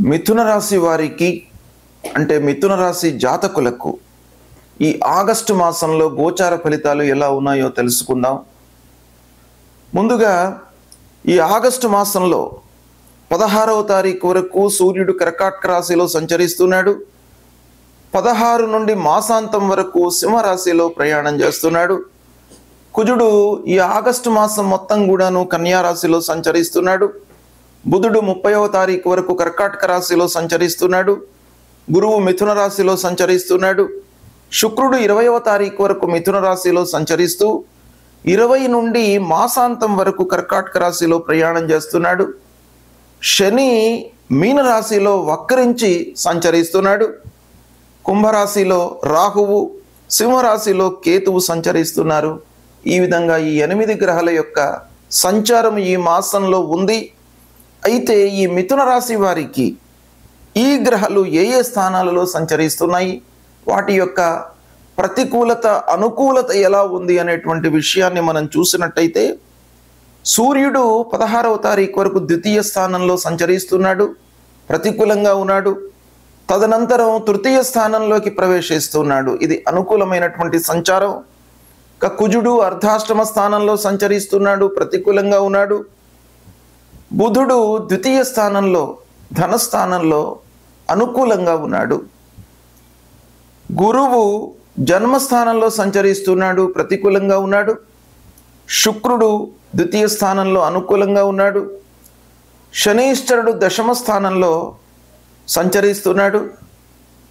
మిథున రాశి వారికి అంటే మిథున రాశి జాతకులకు ఈ ఆగస్టు మాసంలో గోచార ఫలితాలు ఎలా ఉన్నాయో తెలుసుకుందాం. ముందుగా ఈ ఆగస్టు మాసంలో 16వ తారీఖు వరకు సూర్యుడు కర్కాటక రాశిలో సంచరిస్తున్నాడు. 16 నుండి మాసాంతం వరకు సింహరాశిలో ప్రయాణం చేస్తున్నాడు. కుజుడు ఈ ఆగస్టు మాసం మొత్తం కూడాను కన్యా రాశిలో సంచరిస్తున్నాడు. బుధుడు 30వ తారీఖు వరకు కర్కాటక రాశిలో సంచరిస్తున్నాడు. గురువు మిథున రాశిలో సంచరిస్తున్నాడు. శుక్రుడు 20వ తారీఖు వరకు మిథున రాశిలో సంచరిస్తూ 20 నుండి మాసాంతం వరకు కర్కాటక రాశిలో ప్రయాణం చేస్తున్నాడు. శని మీన రాశిలో వక్రించి సంచరిస్తున్నాడు. కుంభరాశిలో రాహువు, సింహరాశిలో కేతువు సంచరిస్తున్నారు. ఈ విధంగా ఈ 8 గ్రహాల యొక్క సంచారం ఈ మాసంలో ఉంది. అయితే ఈ మిథున రాశి వారికి ఈ గ్రహాలు ఏ ఏ స్థానాలలో సంచరిస్తున్నాయి, వాటి యొక్క ప్రతికూలత అనుకూలత ఎలా ఉంది అనేటువంటి విషయాన్ని మనం చూసినట్టయితే సూర్యుడు 16వ తారీఖు వరకు ద్వితీయ స్థానంలో సంచరిస్తున్నాడు, ప్రతికూలంగా ఉన్నాడు. తదనంతరం తృతీయ స్థానంలోకి ప్రవేశిస్తున్నాడు. ఇది అనుకూలమైనటువంటి సంచారం. కుజుడు అర్ధాష్టమ స్థానంలో సంచరిస్తున్నాడు, ప్రతికూలంగా ఉన్నాడు. బుధుడు ద్వితీయ స్థానంలో ధనస్థానంలో అనుకూలంగా ఉన్నాడు. గురువు జన్మస్థానంలో సంచరిస్తున్నాడు, ప్రతికూలంగా ఉన్నాడు. శుక్రుడు ద్వితీయ స్థానంలో అనుకూలంగా ఉన్నాడు. శనీశ్వరుడు దశమ స్థానంలో సంచరిస్తున్నాడు,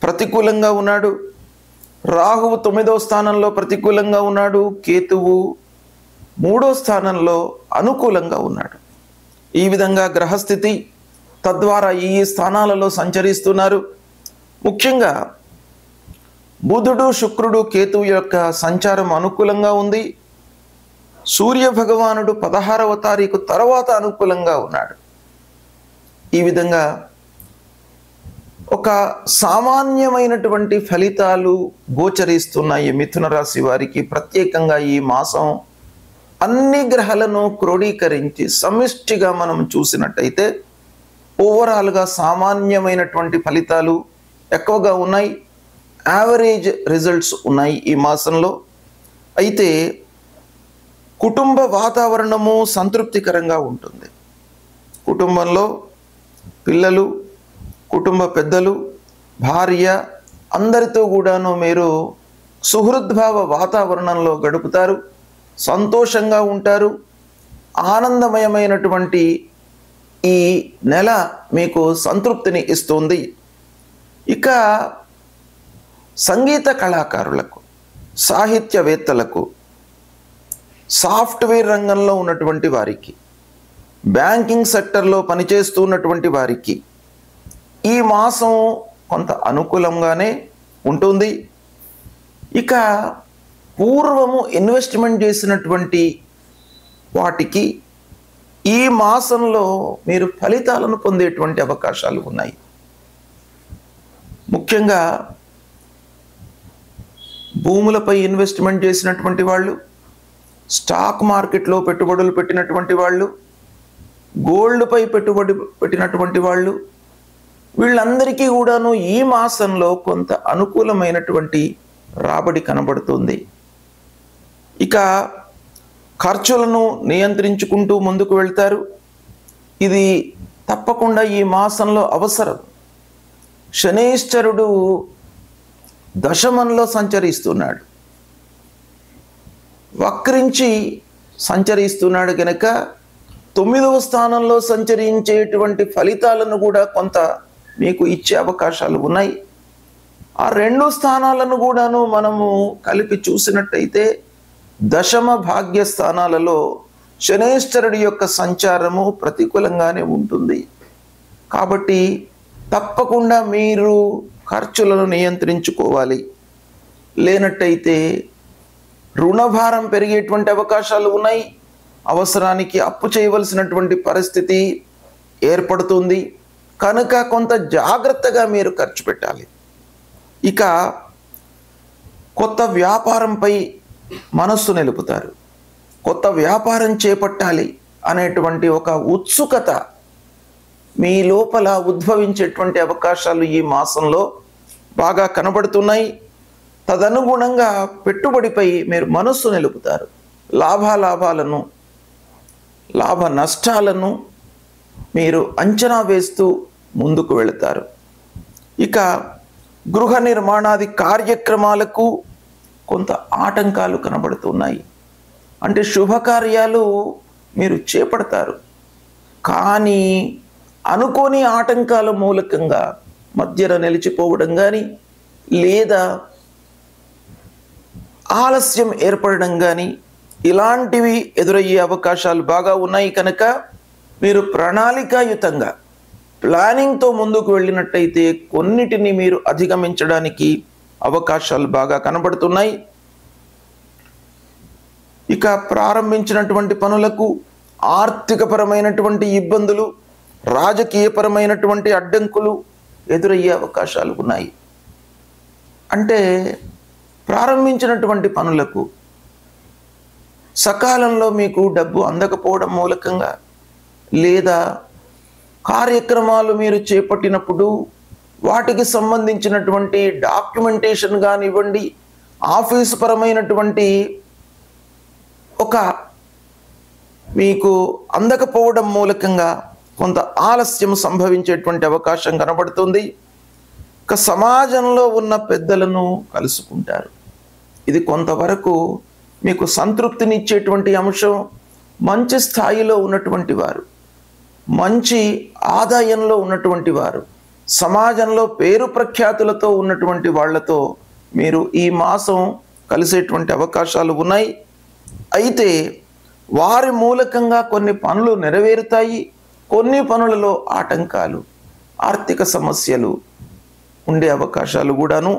ప్రతికూలంగా ఉన్నాడు. రాహువు 9వ స్థానంలో ప్రతికూలంగా ఉన్నాడు. కేతువు 3వ స్థానంలో అనుకూలంగా ఉన్నాడు. ఈ విధంగా గ్రహస్థితి తద్వారా ఈ స్థానాలలో సంచరిస్తున్నారు. ముఖ్యంగా బుధుడు, శుక్రుడు, కేతువు యొక్క సంచారం అనుకూలంగా ఉంది. సూర్య భగవానుడు 16వ తారీఖు తర్వాత అనుకూలంగా ఉన్నాడు. ఈ విధంగా ఒక సామాన్యమైనటువంటి ఫలితాలు గోచరిస్తున్నాయి మిథున రాశి వారికి. ప్రత్యేకంగా ఈ మాసం అన్ని గ్రహాలను క్రోడీకరించి సమిష్టిగా మనం చూసినట్టయితే ఓవరాల్గా సామాన్యమైనటువంటి ఫలితాలు ఎక్కువగా ఉన్నాయి. యావరేజ్ రిజల్ట్స్ ఉన్నాయి ఈ మాసంలో. అయితే కుటుంబ వాతావరణము సంతృప్తికరంగా ఉంటుంది. కుటుంబంలో పిల్లలు, కుటుంబ పెద్దలు, భార్య అందరితో కూడాను మీరు సుహృద్భావ వాతావరణంలో గడుపుతారు, సంతోషంగా ఉంటారు. ఆనందమయమైనటువంటి ఈ నెల మీకు సంతృప్తిని ఇస్తుంది. ఇక సంగీత కళాకారులకు, సాహిత్యవేత్తలకు, సాఫ్ట్వేర్ రంగంలో ఉన్నటువంటి వారికి, బ్యాంకింగ్ సెక్టర్లో పనిచేస్తున్నటువంటి వారికి ఈ మాసం కొంత అనుకూలంగానే ఉంటుంది. ఇక పూర్వము ఇన్వెస్ట్మెంట్ చేసినటువంటి వాటికి ఈ మాసంలో మీరు ఫలితాలను పొందేటువంటి అవకాశాలు ఉన్నాయి. ముఖ్యంగా భూములపై ఇన్వెస్ట్మెంట్ చేసినటువంటి వాళ్ళు, స్టాక్ మార్కెట్లో పెట్టుబడులు పెట్టినటువంటి వాళ్ళు, గోల్డ్పై పెట్టుబడి పెట్టినటువంటి వాళ్ళు, వీళ్ళందరికీ కూడాను ఈ మాసంలో కొంత అనుకూలమైనటువంటి రాబడి కనబడుతుంది. ఇక ఖర్చులను నియంత్రించుకుంటూ ముందుకు వెళ్తారు. ఇది తప్పకుండా ఈ మాసంలో అవసరం. శనీశ్వరుడు దశమంలో సంచరిస్తున్నాడు, వక్రించి సంచరిస్తున్నాడు గనక 9వ స్థానంలో సంచరించేటువంటి ఫలితాలను కూడా కొంత మీకు ఇచ్చే అవకాశాలు ఉన్నాయి. ఆ 2 స్థానాలను కూడాను మనము కలిపి చూసినట్టయితే దశమ భాగ్య స్థానాలలో శనీశ్వరుడి యొక్క సంచారము ప్రతికూలంగానే ఉంటుంది. కాబట్టి తప్పకుండా మీరు ఖర్చులను నియంత్రించుకోవాలి. లేనట్టయితే రుణభారం పెరిగేటువంటి అవకాశాలు ఉన్నాయి. అవసరానికి అప్పు చేయవలసినటువంటి పరిస్థితి ఏర్పడుతుంది. కనుక కొంత జాగ్రత్తగా మీరు ఖర్చు పెట్టాలి. ఇక కొత్త వ్యాపారంపై మనస్సు నిలుపుతారు. కొత్త వ్యాపారం చేపట్టాలి అనేటువంటి ఒక ఉత్సుకత మీ లోపల ఉద్భవించేటువంటి అవకాశాలు ఈ మాసంలో బాగా కనబడుతున్నాయి. తదనుగుణంగా పెట్టుబడిపై మీరు మనస్సు నిలుపుతారు. లాభాలను లాభ నష్టాలను మీరు అంచనా వేస్తూ ముందుకు వెళతారు. ఇక గృహ నిర్మాణాది కార్యక్రమాలకు కొంత ఆటంకాలు కనబడుతున్నాయి. అంటే శుభకార్యాలు మీరు చేపడతారు, కానీ అనుకోని ఆటంకాల మూలకంగా మధ్యన నిలిచిపోవడం కానీ లేదా ఆలస్యం ఏర్పడడం కానీ ఇలాంటివి ఎదురయ్యే అవకాశాలు బాగా ఉన్నాయి. కనుక మీరు ప్రణాళికాయుతంగా ప్లానింగ్తో ముందుకు వెళ్ళినట్టయితే కొన్నిటిని మీరు అధిగమించడానికి అవకాశాలు బాగా కనబడుతున్నాయి. ఇక ప్రారంభించినటువంటి పనులకు ఆర్థికపరమైనటువంటి ఇబ్బందులు, రాజకీయపరమైనటువంటి అడ్డంకులు ఎదురయ్యే అవకాశాలు ఉన్నాయి. అంటే ప్రారంభించినటువంటి పనులకు సకాలంలో మీకు డబ్బు అందకపోవడం మూలకంగా లేదా కార్యక్రమాలు మీరు చేపట్టినప్పుడు వాటికి సంబంధించినటువంటి డాక్యుమెంటేషన్ కానివ్వండి, ఆఫీసు పరమైనటువంటి ఒక మీకు అందకపోవడం మూలకంగా కొంత ఆలస్యం సంభవించేటువంటి అవకాశం కనబడుతుంది. ఇక సమాజంలో ఉన్న పెద్దలను కలుసుకుంటారు. ఇది కొంతవరకు మీకు సంతృప్తినిచ్చేటువంటి అంశం. మంచి స్థాయిలో ఉన్నటువంటి వారు, మంచి ఆదాయంలో ఉన్నటువంటి వారు, సమాజంలో పేరు ప్రఖ్యాతులతో ఉన్నటువంటి వాళ్లతో మీరు ఈ మాసం కలిసేటువంటి అవకాశాలు ఉన్నాయి. అయితే వారి మూలకంగా కొన్ని పనులు నెరవేరుతాయి, కొన్ని పనులలో ఆటంకాలు, ఆర్థిక సమస్యలు ఉండే అవకాశాలు కూడాను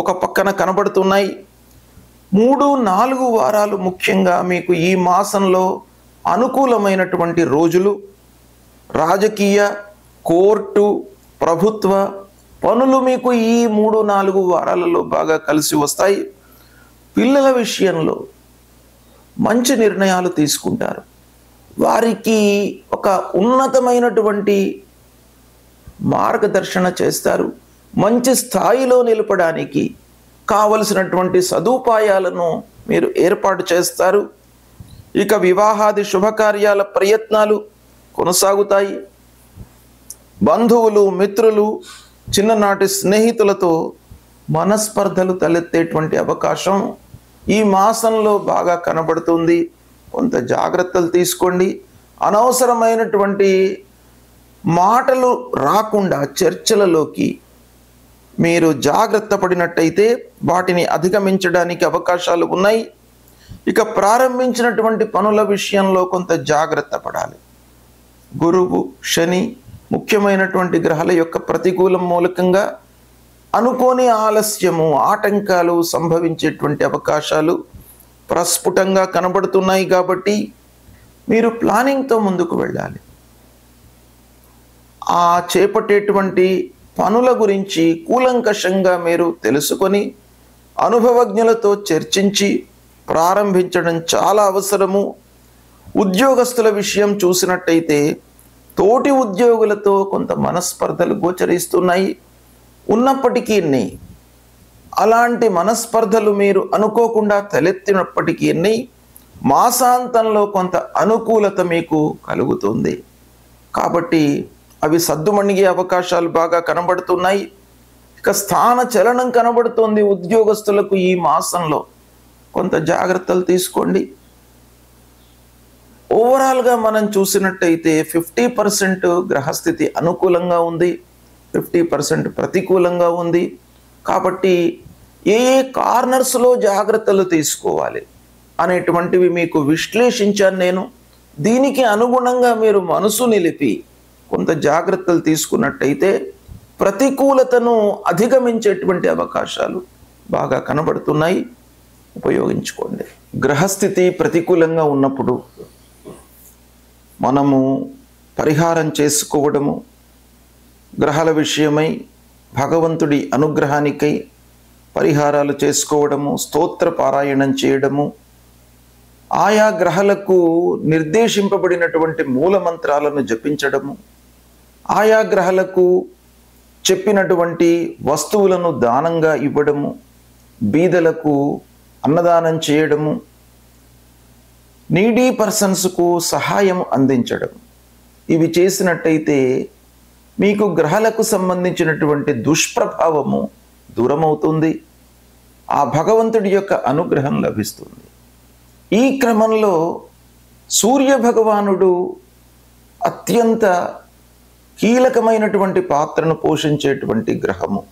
ఒక పక్కన కనబడుతున్నాయి. 3-4 వారాలు ముఖ్యంగా మీకు ఈ మాసంలో అనుకూలమైనటువంటి రోజులు. రాజకీయ, కోర్టు, ప్రభుత్వ పనులు మీకు ఈ 3-4 వారాలలో బాగా కలిసి వస్తాయి. పిల్లల విషయంలో మంచి నిర్ణయాలు తీసుకుంటారు. వారికి ఒక ఉన్నతమైనటువంటి మార్గదర్శన చేస్తారు. మంచి స్థాయిలో నిలపడానికి కావలసినటువంటి సదుపాయాలను మీరు ఏర్పాటు చేస్తారు. ఇక వివాహాది శుభకార్యాల ప్రయత్నాలు కొనసాగుతాయి. బంధువులు, మిత్రులు, చిన్ననాటి స్నేహితులతో మనస్పర్ధలు తలెత్తేటువంటి అవకాశం ఈ మాసంలో బాగా కనబడుతుంది. కొంత జాగ్రత్తలు తీసుకోండి. అనవసరమైనటువంటి మాటలు రాకుండా చర్చలలోకి మీరు జాగ్రత్త పడినట్టయితే వాటిని అధిగమించడానికి అవకాశాలు ఉన్నాయి. ఇక ప్రారంభించినటువంటి పనుల విషయంలో కొంత జాగ్రత్త పడాలి. గురువు, శని ముఖ్యమైనటువంటి గ్రహాల యొక్క ప్రతికూలం మూలకంగా అనుకోని ఆలస్యము, ఆటంకాలు సంభవించేటువంటి అవకాశాలు ప్రస్ఫుటంగా కనబడుతున్నాయి. కాబట్టి మీరు ప్లానింగ్తో ముందుకు వెళ్ళాలి. ఆ చేపట్టేటువంటి పనుల గురించి కూలంకషంగా మీరు తెలుసుకొని అనుభవజ్ఞులతో చర్చించి ప్రారంభించడం చాలా అవసరము. ఉద్యోగస్తుల విషయం చూసినట్టయితే తోటి ఉద్యోగులతో కొంత మనస్పర్ధలు గోచరిస్తున్నాయి. ఉన్నప్పటికీ అలాంటి మనస్పర్ధలు మీరు అనుకోకుండా తలెత్తినప్పటికీ మాసాంతంలో కొంత అనుకూలత మీకు కలుగుతుంది. కాబట్టి అవి సద్దుమణిగే అవకాశాలు బాగా కనబడుతున్నాయి. ఇక స్థాన చలనం కనబడుతుంది ఉద్యోగస్తులకు. ఈ మాసంలో కొంత జాగ్రత్తలు తీసుకోండి. ఓవరాల్గా మనం చూసినట్టయితే 50% గ్రహస్థితి అనుకూలంగా ఉంది, 50% ప్రతికూలంగా ఉంది. కాబట్టి ఏ కార్నర్స్లో జాగ్రత్తలు తీసుకోవాలి అనేటువంటివి మీకు విశ్లేషించాను నేను. దీనికి అనుగుణంగా మీరు మనసు నిలిపి కొంత జాగ్రత్తలు తీసుకున్నట్టయితే ప్రతికూలతను అధిగమించేటువంటి అవకాశాలు బాగా కనబడుతున్నాయి. ఉపయోగించుకోండి. గ్రహస్థితి ప్రతికూలంగా ఉన్నప్పుడు మనము పరిహారం చేసుకోవడము, గ్రహాల విషయమై భగవంతుడి అనుగ్రహానికై పరిహారాలు చేసుకోవడము, స్తోత్ర పారాయణం చేయడము, ఆయా గ్రహాలకు నిర్దేశింపబడినటువంటి మూల మంత్రాలను జపించడము, ఆయా గ్రహాలకు చెప్పినటువంటి వస్తువులను దానంగా ఇవ్వడము, బీదలకు అన్నదానం చేయడము, నీడీ పర్సన్స్కు సహాయం అందించడం, ఇవి చేసినట్టయితే మీకు గ్రహాలకు సంబంధించినటువంటి దుష్ప్రభావము దూరమవుతుంది. ఆ భగవంతుడి యొక్క అనుగ్రహం లభిస్తుంది. ఈ క్రమంలో సూర్య భగవానుడు అత్యంత కీలకమైనటువంటి పాత్రను పోషించేటువంటి గ్రహము.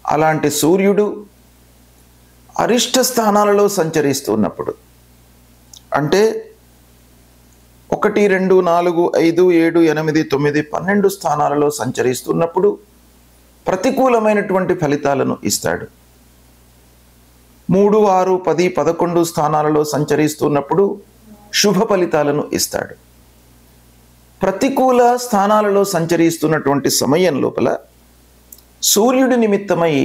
అలాంటి సూర్యుడు అరిష్ట స్థానాలలో సంచరిస్తున్నప్పుడు, అంటే 1, 2, 4, 5, 7, 8, 9, 12 స్థానాలలో సంచరిస్తున్నప్పుడు ప్రతికూలమైనటువంటి ఫలితాలను ఇస్తాడు. 3, 6, 10, 11 స్థానాలలో సంచరిస్తున్నప్పుడు శుభ ఫలితాలను ఇస్తాడు. ప్రతికూల స్థానాలలో సంచరిస్తున్నటువంటి సమయం లోపల సూర్యుడి నిమిత్తమై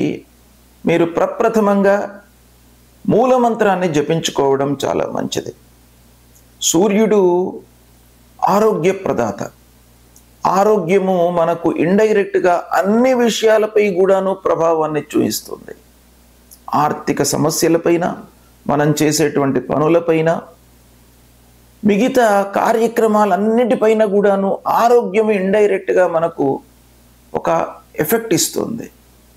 మీరు ప్రప్రథమంగా మూలమంత్రాన్ని జపించుకోవడం చాలా మంచిది. సూర్యుడు ఆరోగ్య ప్రదాత. ఆరోగ్యము మనకు ఇండైరెక్ట్గా అన్ని విషయాలపై కూడాను ప్రభావాన్ని చూపిస్తుంది. ఆర్థిక సమస్యలపైన, మనం చేసేటువంటి పనులపైన, మిగతా కార్యక్రమాలన్నిటిపైన కూడాను ఆరోగ్యం ఇండైరెక్ట్గా మనకు ఒక ఎఫెక్ట్ ఇస్తుంది.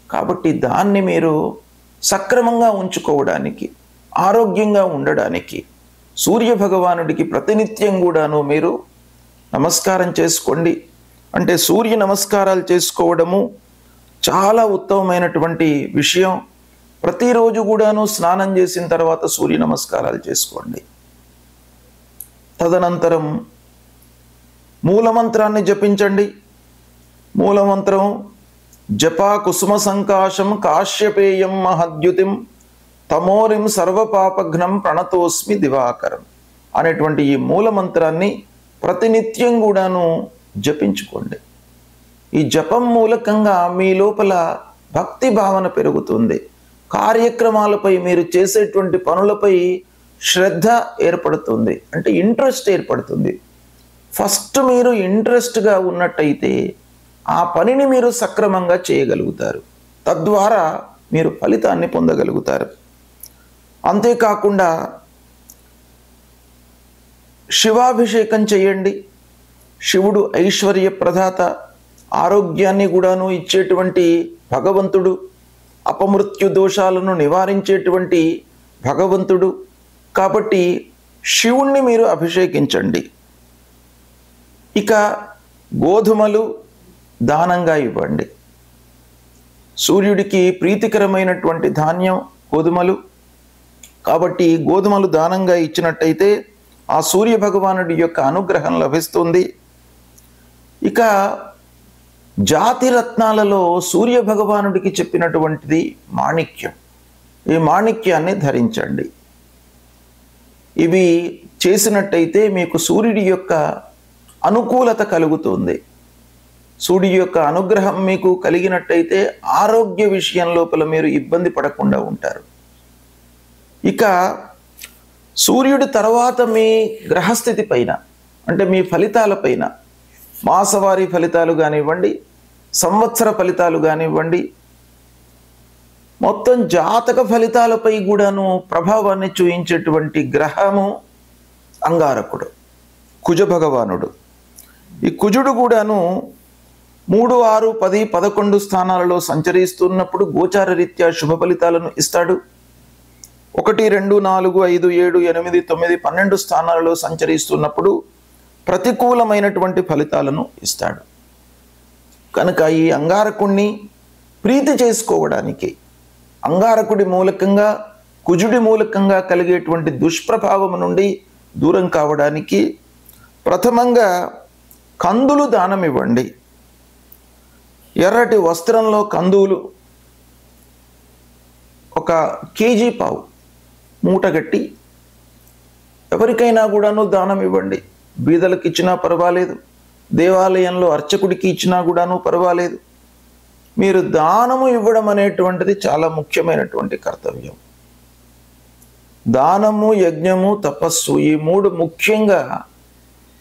కాబట్టి దాన్ని మీరు సక్రమంగా ఉంచుకోవడానికి, ఆరోగ్యంగా ఉండడానికి సూర్య భగవానుడికి ప్రతినిత్యం కూడాను మీరు నమస్కారం చేసుకోండి. అంటే సూర్య నమస్కారాలు చేసుకోవడము చాలా ఉత్తమమైనటువంటి విషయం. ప్రతిరోజు కూడాను స్నానం చేసిన తర్వాత సూర్య నమస్కారాలు చేసుకోండి. తదనంతరం మూలమంత్రాన్ని జపించండి. మూలమంత్రం జపా కుసుమ సంకాశం కాశ్యపేయం మహద్యుతిం తమోరిం సర్వపాపఘ్నం ప్రణతోస్మి దివాకరం అనేటువంటి ఈ మూలమంత్రాన్ని ప్రతినిత్యం కూడాను జపించుకోండి. ఈ జపం మూలకంగా మీ లోపల భక్తి భావన పెరుగుతుంది. కార్యక్రమాలపై, మీరు చేసేటువంటి పనులపై శ్రద్ధ ఏర్పడుతుంది, అంటే ఇంట్రెస్ట్ ఏర్పడుతుంది. ఫస్ట్ మీరు ఇంట్రెస్ట్గా ఉన్నట్టయితే ఆ పనిని మీరు సక్రమంగా చేయగలుగుతారు. తద్వారా మీరు ఫలితాన్ని పొందగలుగుతారు. అంతేకాకుండా శివాభిషేకం చేయండి. శివుడు ఐశ్వర్య ప్రదాత, ఆరోగ్యాన్ని కూడాను ఇచ్చేటువంటి భగవంతుడు, అపమృత్యు దోషాలను నివారించేటువంటి భగవంతుడు. కాబట్టి శివుణ్ణి మీరు అభిషేకించండి. ఇక గోధుమలు దానంగా ఇవ్వండి. సూర్యుడికి ప్రీతికరమైనటువంటి ధాన్యం గోధుమలు. కాబట్టి గోధుమలు దానంగా ఇచ్చినట్టయితే ఆ సూర్య భగవానుడి యొక్క అనుగ్రహం లభిస్తుంది. ఇక జాతి రత్నాలలో సూర్య భగవానుడికి చెప్పినటువంటిది మాణిక్యం. ఈ మాణిక్యాన్ని ధరించండి. ఇవి చేసినట్టయితే మీకు సూర్యుడి యొక్క అనుకూలత కలుగుతుంది. సూర్యుడి యొక్క అనుగ్రహం మీకు కలిగినట్టయితే ఆరోగ్య విషయం లోపల మీరు ఇబ్బంది పడకుండా ఉంటారు. ఇక సూర్యుడి తర్వాత మీ గ్రహస్థితి పైన, అంటే మీ ఫలితాలపైన, మాసవారీ ఫలితాలు కానివ్వండి, సంవత్సర ఫలితాలు కానివ్వండి, మొత్తం జాతక ఫలితాలపై కూడాను ప్రభావాన్ని చూయించేటువంటి గ్రహము అంగారకుడు, కుజ భగవానుడు. ఈ కుజుడు కూడాను 3, 6, 10, 11 స్థానాలలో సంచరిస్తున్నప్పుడు గోచార రీత్యా శుభ ఫలితాలను ఇస్తాడు. 1, 2, 4, 5, 7, 8, 9, 12 స్థానాలలో సంచరిస్తున్నప్పుడు ప్రతికూలమైనటువంటి ఫలితాలను ఇస్తాడు. కనుక ఈ అంగారకుణ్ణి ప్రీతి చేసుకోవడానికి, అంగారకుడి మూలకంగా, కుజుడి మూలకంగా కలిగేటువంటి దుష్ప్రభావం నుండి దూరం కావడానికి ప్రథమంగా కందులు దానం ఇవ్వండి. ఎర్రటి వస్త్రంలో కందులు 1 కేజీ పావు మూటగట్టి ఎవరికైనా కూడాను దానం ఇవ్వండి. బీదలకు ఇచ్చినా పర్వాలేదు, దేవాలయంలో అర్చకుడికి ఇచ్చినా కూడాను పర్వాలేదు. మీరు దానము ఇవ్వడం అనేటువంటిది చాలా ముఖ్యమైనటువంటి కర్తవ్యం. దానము, యజ్ఞము, తపస్సు, ఈ 3 ముఖ్యంగా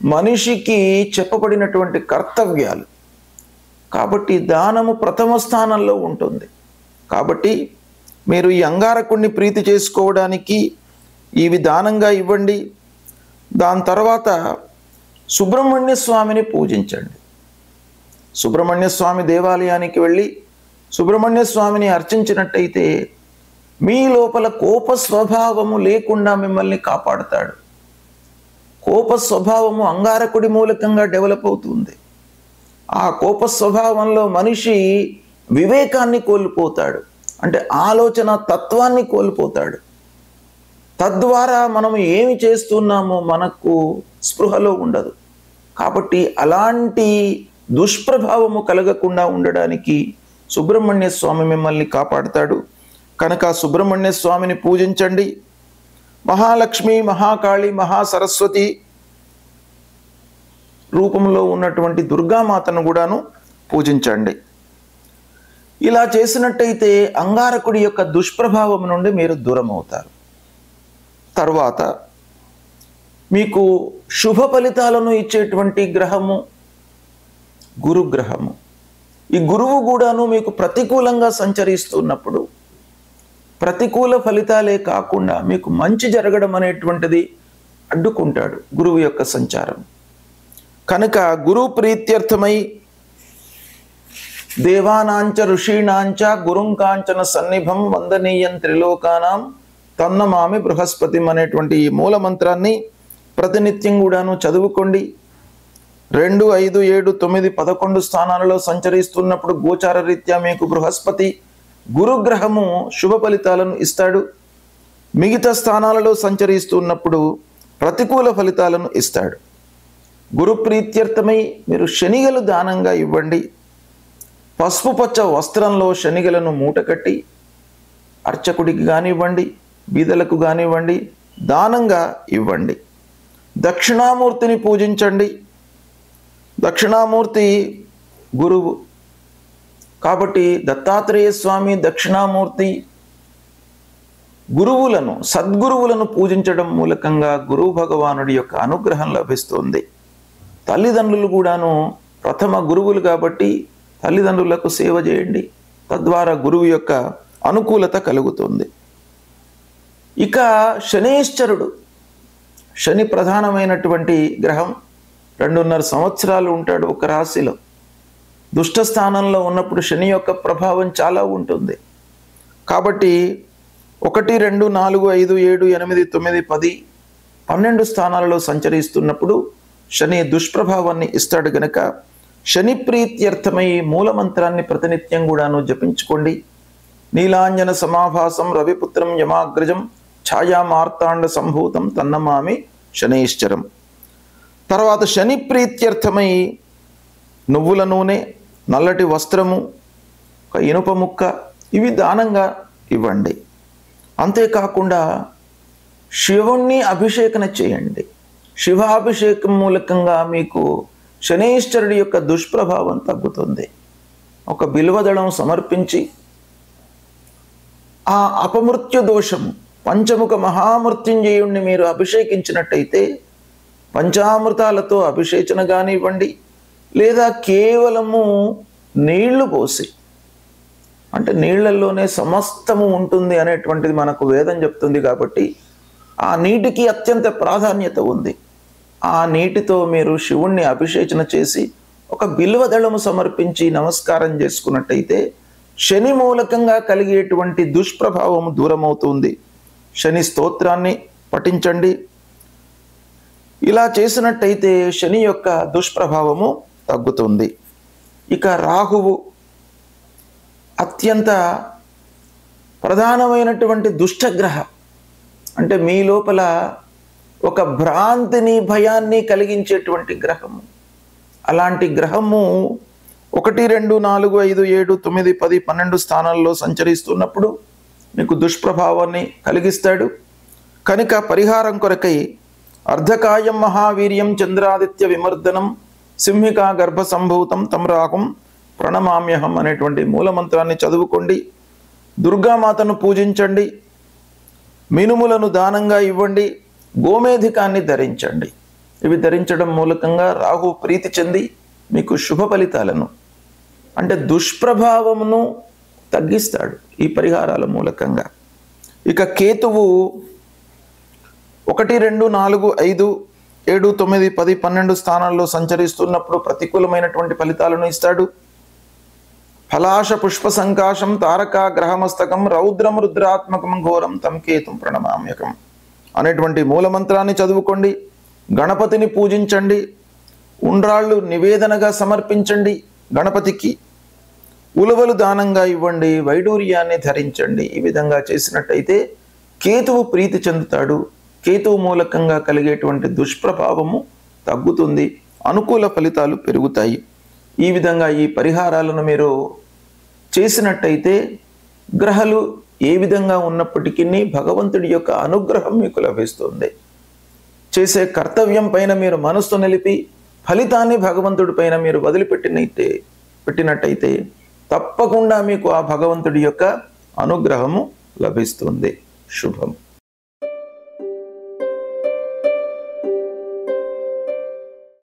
మనిషికి చెప్పబడినటువంటి కర్తవ్యాలు. కాబట్టి దానము ప్రథమ స్థానంలో ఉంటుంది. కాబట్టి మీరు ఈ అంగారకుడిని ప్రీతి చేసుకోవడానికి ఇవి దానంగా ఇవ్వండి. దాని తర్వాత సుబ్రహ్మణ్య స్వామిని పూజించండి. సుబ్రహ్మణ్య స్వామి దేవాలయానికి వెళ్ళి సుబ్రహ్మణ్య స్వామిని అర్చించినట్టయితే మీ లోపల కోప స్వభావము లేకుండా మిమ్మల్ని కాపాడుతాడు. కోప స్వభావము అంగారకుడి మూలకంగా డెవలప్ అవుతుంది. ఆ కోప స్వభావంలో మనిషి వివేకాన్ని కోల్పోతాడు, అంటే ఆలోచన తత్వాన్ని కోల్పోతాడు. తద్వారా మనం ఏమి చేస్తున్నామో మనకు స్పృహలో ఉండదు. కాబట్టి అలాంటి దుష్ప్రభావము కలగకుండా ఉండడానికి సుబ్రహ్మణ్య స్వామి మిమ్మల్ని కాపాడుతాడు. కనుక సుబ్రహ్మణ్య స్వామిని పూజించండి. మహాలక్ష్మి, మహాకాళి, మహాసరస్వతి రూపంలో ఉన్నటువంటి దుర్గామాతను కూడాను పూజించండి. ఇలా చేసినట్టయితే అంగారకుడి యొక్క దుష్ప్రభావం నుండి మీరు దూరం అవుతారు. తర్వాత మీకు శుభ ఫలితాలను ఇచ్చేటువంటి గ్రహము గురుగ్రహము. ఈ గురువు కూడాను మీకు ప్రతికూలంగా సంచరిస్తున్నప్పుడు ప్రతికూల ఫలితాలే కాకుండా మీకు మంచి జరగడం అనేటువంటిది అడ్డుకుంటాడు గురువు యొక్క సంచారం. కనుక గురు ప్రీత్యర్థమై దేవానాంచ ఋషీణాంచ గురుం కాంచన సన్నిభం వందనీయం త్రిలోకానాం తన్నమామి బృహస్పతిం అనేటువంటి ఈ మూల మంత్రాన్ని ప్రతినిత్యం కూడాను చదువుకోండి. 2, 5, 7, 9, 11 స్థానాలలో సంచరిస్తున్నప్పుడు గోచార రీత్యా మీకు బృహస్పతి గురుగ్రహము శుభ ఫలితాలను ఇస్తాడు. మిగతా స్థానాలలో సంచరిస్తున్నప్పుడు ప్రతికూల ఫలితాలను ఇస్తాడు. గురు ప్రీత్యర్థమై మీరు శనిగలు దానంగా ఇవ్వండి. పసుపు పచ్చ వస్త్రంలో శనిగలను మూటకట్టి అర్చకుడికి కానివ్వండి, బీదలకు కానివ్వండి, దానంగా ఇవ్వండి. దక్షిణామూర్తిని పూజించండి. దక్షిణామూర్తి గురువు కాబట్టి దత్తాత్రేయ స్వామి, దక్షిణామూర్తి గురువులను, సద్గురువులను పూజించడం మూలకంగా గురువు భగవానుడి యొక్క అనుగ్రహం లభిస్తుంది. తల్లిదండ్రులు కూడాను ప్రథమ గురువులు కాబట్టి తల్లిదండ్రులకు సేవ చేయండి. తద్వారా గురువు యొక్క అనుకూలత కలుగుతుంది. ఇక శనేశ్వరుడు, శని ప్రధానమైనటువంటి గ్రహం. 2.5 సంవత్సరాలు ఉంటాడు ఒక రాశిలో. దుష్ట స్థానంలో ఉన్నప్పుడు శని యొక్క ప్రభావం చాలా ఉంటుంది. కాబట్టి 1, 2, 4, 5, 7, 8, 9, 10, 12 స్థానాలలో సంచరిస్తున్నప్పుడు శని దుష్ప్రభావాన్ని ఇస్తాడు. గనక శని ప్రీత్యర్థమై మూలమంత్రాన్ని ప్రతినిత్యం కూడాను జపించుకోండి. నీలాంజన సమాభాసం రవిపుత్రం యమాగ్రజం ఛాయామార్తాండ సంభూతం తన్నమామి శనైశ్చరం. తర్వాత శని ప్రీత్యర్థమై నువ్వుల నూనె, నల్లటి వస్త్రము, ఒక ఇనుప ముక్క ఇవి దానంగా ఇవ్వండి. అంతేకాకుండా శివుణ్ణి అభిషేకన చేయండి. శివాభిషేకం మూలకంగా మీకు శనైశ్వరుడి యొక్క దుష్ప్రభావం తగ్గుతుంది. ఒక బిల్వదళం సమర్పించి ఆ అపమృత్యు దోషము పంచముఖ మహామృత్యుంజయుణ్ణి మీరు అభిషేకించినట్టయితే పంచామృతాలతో అభిషేచన కానివ్వండి, లేదా కేవలము నీళ్లు పోసి, అంటే నీళ్లలోనే సమస్తము ఉంటుంది అనేటువంటిది మనకు వేదం చెప్తుంది. కాబట్టి ఆ నీటికి అత్యంత ప్రాధాన్యత ఉంది. ఆ నీటితో మీరు శివుణ్ణి అభిషేచన చేసి ఒక బిల్వదళము సమర్పించి నమస్కారం చేసుకున్నట్టయితే శని మూలకంగా కలిగేటువంటి దుష్ప్రభావము దూరమవుతుంది. శని స్తోత్రాన్ని పఠించండి. ఇలా చేసినట్టయితే శని యొక్క దుష్ప్రభావము తగ్గుతుంది. ఇక రాహువు అత్యంత ప్రధానమైనటువంటి దుష్టగ్రహ. అంటే మీ లోపల ఒక భ్రాంతిని, భయాన్ని కలిగించేటువంటి గ్రహము. అలాంటి గ్రహము 1, 2, 4, 5, 7, 9, 10, 12 స్థానాల్లో సంచరిస్తున్నప్పుడు మీకు దుష్ప్రభావాన్ని కలిగిస్తాడు. కనుక పరిహారం కొరకై అర్ధకాయం మహావీర్యం చంద్రాదిత్య విమర్దనం సింహికా గర్భ సంభూతం తం రాహుం ప్రణమామ్యహం అనేటువంటి మూలమంత్రాన్ని చదువుకోండి. దుర్గామాతను పూజించండి. మినుములను దానంగా ఇవ్వండి. గోమేధికాన్ని ధరించండి. ఇవి ధరించడం మూలకంగా రాహు ప్రీతి చెంది మీకు శుభ ఫలితాలను అంటే దుష్ప్రభావమును తగ్గిస్తాడు ఈ పరిహారాల మూలకంగా. ఇక కేతువు 1, 2, 4, 5, 7, 9, 10, 12 స్థానాల్లో సంచరిస్తున్నప్పుడు ప్రతికూలమైనటువంటి ఫలితాలను ఇస్తాడు. ఫలాశ పుష్ప సంకాశం తారక గ్రహమస్తకం రౌద్రం రుద్రాత్మకం ఘోరం తం కేతుం ప్రణమామ్యకం అనేటువంటి మూలమంత్రాన్ని చదువుకోండి. గణపతిని పూజించండి. ఉండ్రాళ్ళు నివేదనగా సమర్పించండి. గణపతికి ఉలవలు దానంగా ఇవ్వండి. వైడూర్యాన్ని ధరించండి. ఈ విధంగా చేసినట్టయితే కేతువు ప్రీతి చెందుతాడు. కేతువు మూలకంగా కలిగేటువంటి దుష్ప్రభావము తగ్గుతుంది. అనుకూల ఫలితాలు పెరుగుతాయి. ఈ విధంగా ఈ పరిహారాలను మీరు చేసినట్టయితే గ్రహాలు ఏ విధంగా ఉన్నప్పటికీ భగవంతుడి యొక్క అనుగ్రహం మీకు లభిస్తుంది. చేసే కర్తవ్యం పైన మీరు మనస్సు నిలిపి ఫలితాన్ని భగవంతుడి పైన మీరు పెట్టినట్టయితే తప్పకుండా మీకు ఆ భగవంతుడి యొక్క అనుగ్రహము లభిస్తుంది. శుభం.